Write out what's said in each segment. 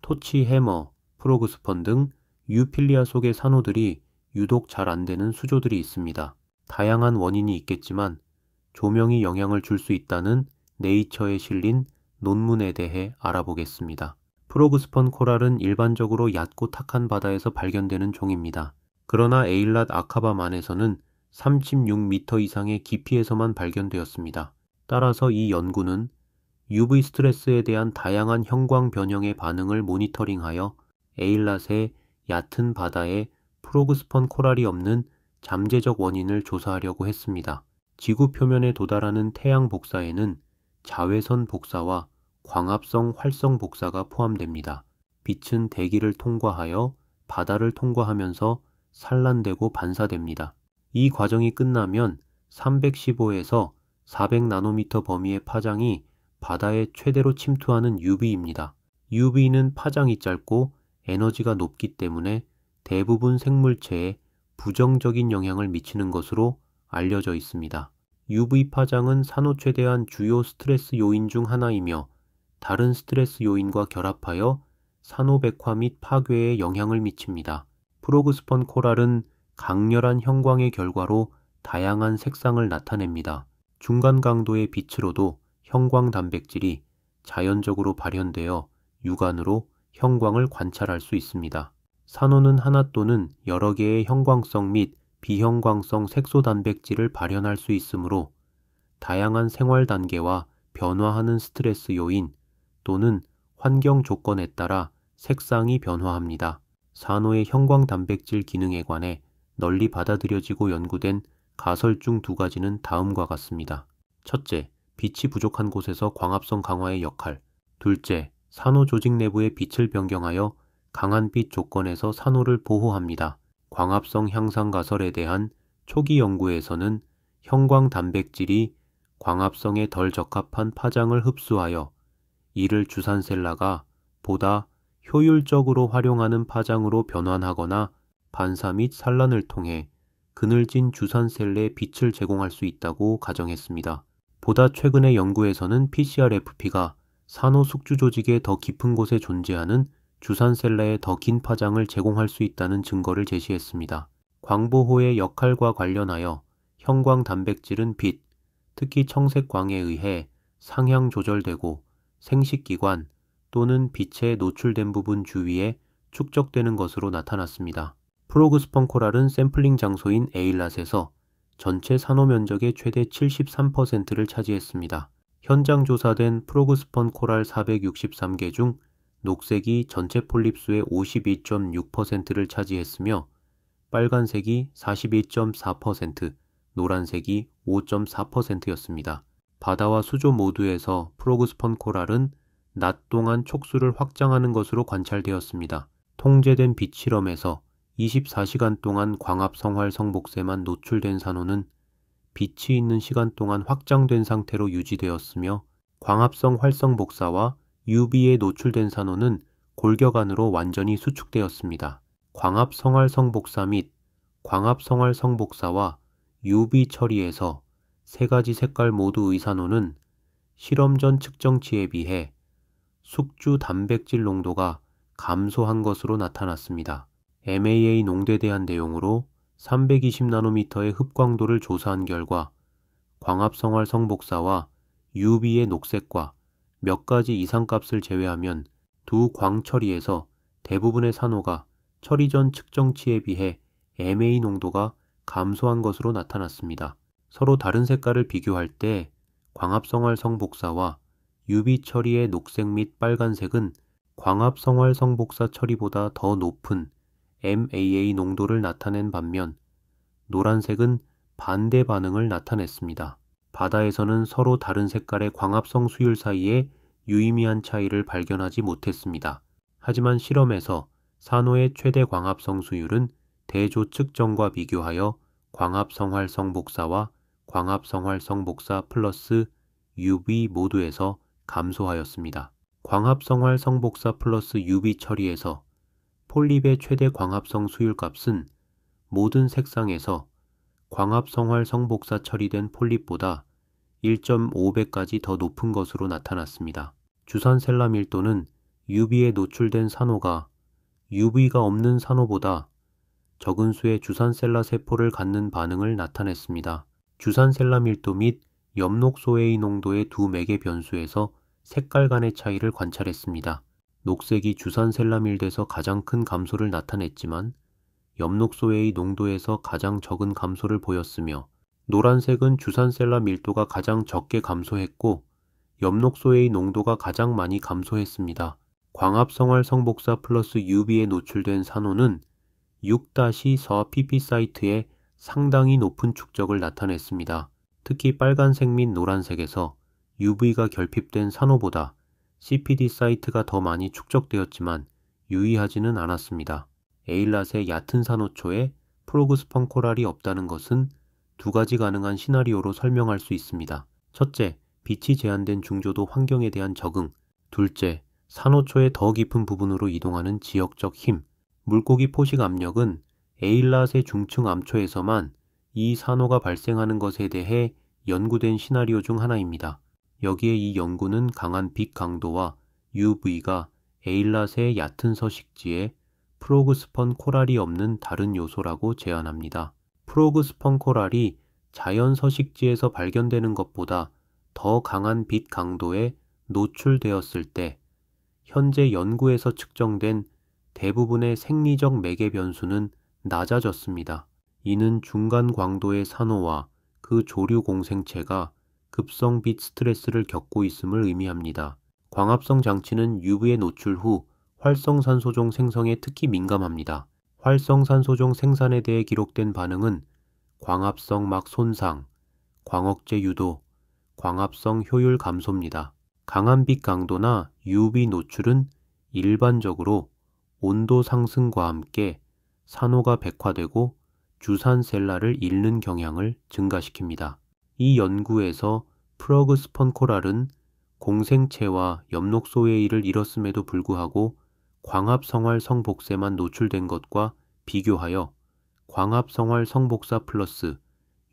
토치 해머, 프로그스펀 등 유필리아 속의 산호들이 유독 잘 안되는 수조들이 있습니다. 다양한 원인이 있겠지만 조명이 영향을 줄 수 있다는 네이처에 실린 논문에 대해 알아보겠습니다. 프로그스펀 코랄은 일반적으로 얕고 탁한 바다에서 발견되는 종입니다. 그러나 에일랏 아카바만에서는 36m 이상의 깊이에서만 발견되었습니다. 따라서 이 연구는 UV 스트레스에 대한 다양한 형광 변형의 반응을 모니터링하여 에일랏의 얕은 바다에 프로그스펀 코랄이 없는 잠재적 원인을 조사하려고 했습니다. 지구 표면에 도달하는 태양 복사에는 자외선 복사와 광합성 활성 복사가 포함됩니다. 빛은 대기를 통과하여 바다를 통과하면서 산란되고 반사됩니다. 이 과정이 끝나면 315에서 400나노미터 범위의 파장이 바다에 최대로 침투하는 UV입니다. UV는 파장이 짧고 에너지가 높기 때문에 대부분 생물체에 부정적인 영향을 미치는 것으로 알려져 있습니다. UV 파장은 산호 최대한 주요 스트레스 요인 중 하나이며 다른 스트레스 요인과 결합하여 산호 백화 및 파괴에 영향을 미칩니다. 프로그스펀 코랄은 강렬한 형광의 결과로 다양한 색상을 나타냅니다. 중간 강도의 빛으로도 형광 단백질이 자연적으로 발현되어 육안으로 형광을 관찰할 수 있습니다. 산호는 하나 또는 여러 개의 형광성 및 비형광성 색소 단백질을 발현할 수 있으므로 다양한 생활 단계와 변화하는 스트레스 요인 또는 환경 조건에 따라 색상이 변화합니다. 산호의 형광 단백질 기능에 관해 널리 받아들여지고 연구된 가설 중 두 가지는 다음과 같습니다. 첫째, 빛이 부족한 곳에서 광합성 강화의 역할. 둘째, 산호 조직 내부의 빛을 변경하여 강한 빛 조건에서 산호를 보호합니다. 광합성 향상 가설에 대한 초기 연구에서는 형광 단백질이 광합성에 덜 적합한 파장을 흡수하여 이를 주산셀라가 보다 효율적으로 활용하는 파장으로 변환하거나 반사 및 산란을 통해 그늘진 주산셀레에 빛을 제공할 수 있다고 가정했습니다. 보다 최근의 연구에서는 PCRFP가 산호 숙주 조직의 더 깊은 곳에 존재하는 주산셀라에 더 긴 파장을 제공할 수 있다는 증거를 제시했습니다. 광보호의 역할과 관련하여 형광 단백질은 빛, 특히 청색광에 의해 상향 조절되고 생식기관 또는 빛에 노출된 부분 주위에 축적되는 것으로 나타났습니다. 프로그스펀 코랄은 샘플링 장소인 에일랏에서 전체 산호 면적의 최대 73%를 차지했습니다. 현장 조사된 프로그스펀 코랄 463개 중 녹색이 전체 폴립수의 52.6%를 차지했으며 빨간색이 42.4%, 노란색이 5.4%였습니다. 바다와 수조 모두에서 프로그스펀 코랄은 낮 동안 촉수를 확장하는 것으로 관찰되었습니다. 통제된 빛 실험에서 24시간 동안 광합성활 성복세만 노출된 산호는 빛이 있는 시간 동안 확장된 상태로 유지되었으며 광합성 활성 복사와 UV에 노출된 산호는 골격 안으로 완전히 수축되었습니다. 광합성활 성복사 및 광합성활 성복사와 UV 처리에서 세 가지 색깔 모두의 산호는 실험 전 측정치에 비해 숙주 단백질 농도가 감소한 것으로 나타났습니다. MAA 농도에 대한 내용으로 320나노미터의 흡광도를 조사한 결과 광합성활 성복사와 UV의 녹색과 몇 가지 이상값을 제외하면 두 광처리에서 대부분의 산호가 처리 전 측정치에 비해 MA 농도가 감소한 것으로 나타났습니다. 서로 다른 색깔을 비교할 때 광합성활 성복사와 UV 처리의 녹색 및 빨간색은 광합성활 성복사 처리보다 더 높은 MAA 농도를 나타낸 반면 노란색은 반대 반응을 나타냈습니다. 바다에서는 서로 다른 색깔의 광합성 수율 사이에 유의미한 차이를 발견하지 못했습니다. 하지만 실험에서 산호의 최대 광합성 수율은 대조 측정과 비교하여 광합성활 성복사와 광합성활 성복사 플러스 UV 모두에서 감소하였습니다. 광합성활 성복사 플러스 UV 처리에서 폴립의 최대 광합성 수율 값은 모든 색상에서 광합성활 성복사 처리된 폴립보다 1.5배까지 더 높은 것으로 나타났습니다. 주산셀라 밀도는 UV에 노출된 산호가 UV가 없는 산호보다 적은 수의 주산셀라 세포를 갖는 반응을 나타냈습니다. 주산셀라 밀도 및 엽록소의 농도의 두 매개 변수에서 색깔 간의 차이를 관찰했습니다. 녹색이 주산셀라 밀도에서 가장 큰 감소를 나타냈지만 엽록소의 농도에서 가장 적은 감소를 보였으며, 노란색은 주산셀라 밀도가 가장 적게 감소했고 엽록소의 농도가 가장 많이 감소했습니다. 광합성활 성복사 플러스 UV에 노출된 산호는 6-4pp 사이트에 상당히 높은 축적을 나타냈습니다. 특히 빨간색 및 노란색에서 UV가 결핍된 산호보다 CPD 사이트가 더 많이 축적되었지만 유의하지는 않았습니다. 에일랏의 얕은 산호초에 프로그스펀 코랄이 없다는 것은 두 가지 가능한 시나리오로 설명할 수 있습니다. 첫째, 빛이 제한된 중조도 환경에 대한 적응. 둘째, 산호초의 더 깊은 부분으로 이동하는 지역적 힘. 물고기 포식 압력은 에일랏의 중층 암초에서만 이 산호가 발생하는 것에 대해 연구된 시나리오 중 하나입니다. 여기에 이 연구는 강한 빛 강도와 UV가 에일랏의 얕은 서식지에 프로그스펀 코랄이 없는 다른 요소라고 제안합니다. 프로그스펀 코랄이 자연 서식지에서 발견되는 것보다 더 강한 빛 강도에 노출되었을 때 현재 연구에서 측정된 대부분의 생리적 매개 변수는 낮아졌습니다. 이는 중간 광도의 산호와 그 조류 공생체가 급성 빛 스트레스를 겪고 있음을 의미합니다. 광합성 장치는 UV에 노출 후 활성산소종 생성에 특히 민감합니다. 활성산소종 생산에 대해 기록된 반응은 광합성 막 손상, 광억제 유도, 광합성 효율 감소입니다. 강한 빛 강도나 UV 노출은 일반적으로 온도 상승과 함께 산호가 백화되고 주산셀라를 잃는 경향을 증가시킵니다. 이 연구에서 프로그스펀 코랄은 공생체와 엽록소의1을 잃었음에도 불구하고 광합성활 성복세만 노출된 것과 비교하여 광합성활 성복사 플러스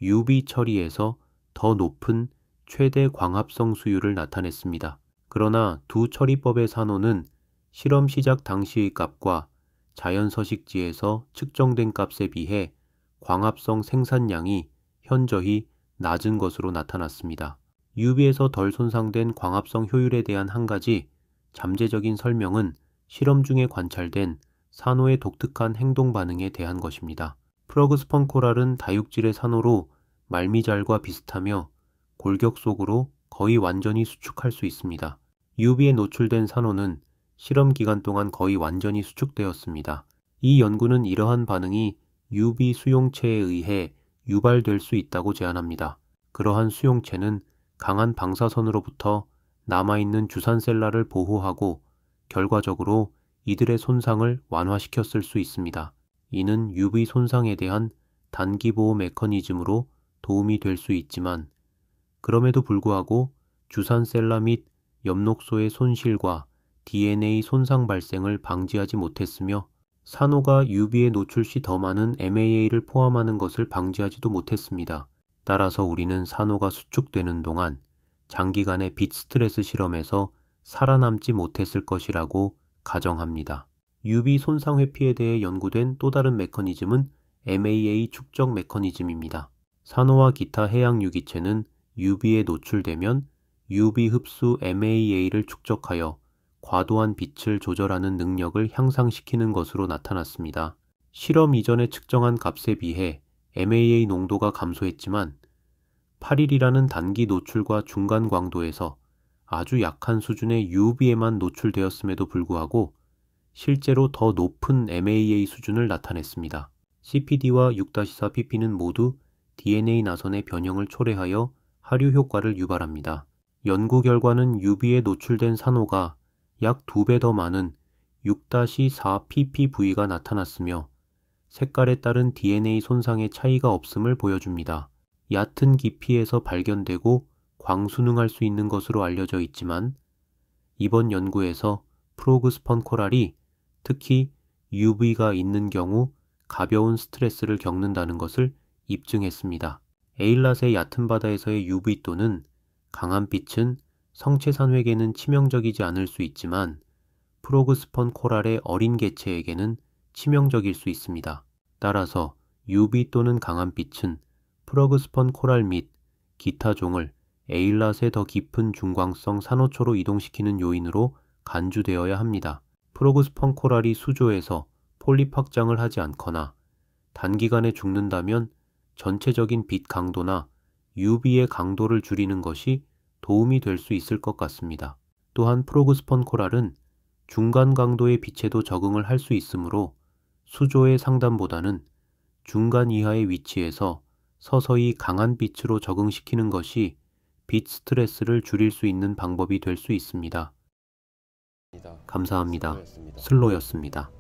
UV 처리에서 더 높은 최대 광합성 수율을 나타냈습니다. 그러나 두 처리법의 산호는 실험 시작 당시의 값과 자연 서식지에서 측정된 값에 비해 광합성 생산량이 현저히 낮은 것으로 나타났습니다. UV에서 덜 손상된 광합성 효율에 대한 한 가지 잠재적인 설명은 실험 중에 관찰된 산호의 독특한 행동 반응에 대한 것입니다. 프로그스펀 코랄은 다육질의 산호로 말미잘과 비슷하며 골격 속으로 거의 완전히 수축할 수 있습니다. UV에 노출된 산호는 실험 기간 동안 거의 완전히 수축되었습니다. 이 연구는 이러한 반응이 UV 수용체에 의해 유발될 수 있다고 제안합니다. 그러한 수용체는 강한 방사선으로부터 남아있는 주산셀라를 보호하고 결과적으로 이들의 손상을 완화시켰을 수 있습니다. 이는 UV 손상에 대한 단기 보호 메커니즘으로 도움이 될 수 있지만, 그럼에도 불구하고 주산셀라 및 엽록소의 손실과 DNA 손상 발생을 방지하지 못했으며, 산호가 UV에 노출 시 더 많은 MAA를 포함하는 것을 방지하지도 못했습니다. 따라서 우리는 산호가 수축되는 동안 장기간의 빛 스트레스 실험에서 살아남지 못했을 것이라고 가정합니다. UV 손상 회피에 대해 연구된 또 다른 메커니즘은 MAA 축적 메커니즘입니다. 산호와 기타 해양 유기체는 UV에 노출되면 UV 흡수 MAA를 축적하여 과도한 빛을 조절하는 능력을 향상시키는 것으로 나타났습니다. 실험 이전에 측정한 값에 비해 MAA 농도가 감소했지만 8일이라는 단기 노출과 중간 광도에서 아주 약한 수준의 UV에만 노출되었음에도 불구하고 실제로 더 높은 MAA 수준을 나타냈습니다. CPD와 6-4pp는 모두 DNA 나선의 변형을 초래하여 하류 효과를 유발합니다. 연구 결과는 UV에 노출된 산호가 약 2배 더 많은 6-4ppV가 나타났으며 색깔에 따른 DNA 손상의 차이가 없음을 보여줍니다. 얕은 깊이에서 발견되고 광순응할 수 있는 것으로 알려져 있지만 이번 연구에서 프로그스펀 코랄이 특히 UV가 있는 경우 가벼운 스트레스를 겪는다는 것을 입증했습니다. 에일랏의 얕은 바다에서의 UV 또는 강한 빛은 성체산획에는 치명적이지 않을 수 있지만 프로그스펀 코랄의 어린 개체에게는 치명적일 수 있습니다. 따라서 UV 또는 강한 빛은 프로그스펀 코랄 및 기타 종을 에일랏의 더 깊은 중광성 산호초로 이동시키는 요인으로 간주되어야 합니다. 프로그스펀 코랄이 수조에서 폴립 확장을 하지 않거나 단기간에 죽는다면 전체적인 빛 강도나 UV의 강도를 줄이는 것이 도움이 될 수 있을 것 같습니다. 또한 프로그스펀 코랄은 중간 강도의 빛에도 적응을 할 수 있으므로 수조의 상단보다는 중간 이하의 위치에서 서서히 강한 빛으로 적응시키는 것이 빛 스트레스를 줄일 수 있는 방법이 될 수 있습니다. 감사합니다. 슬로였습니다.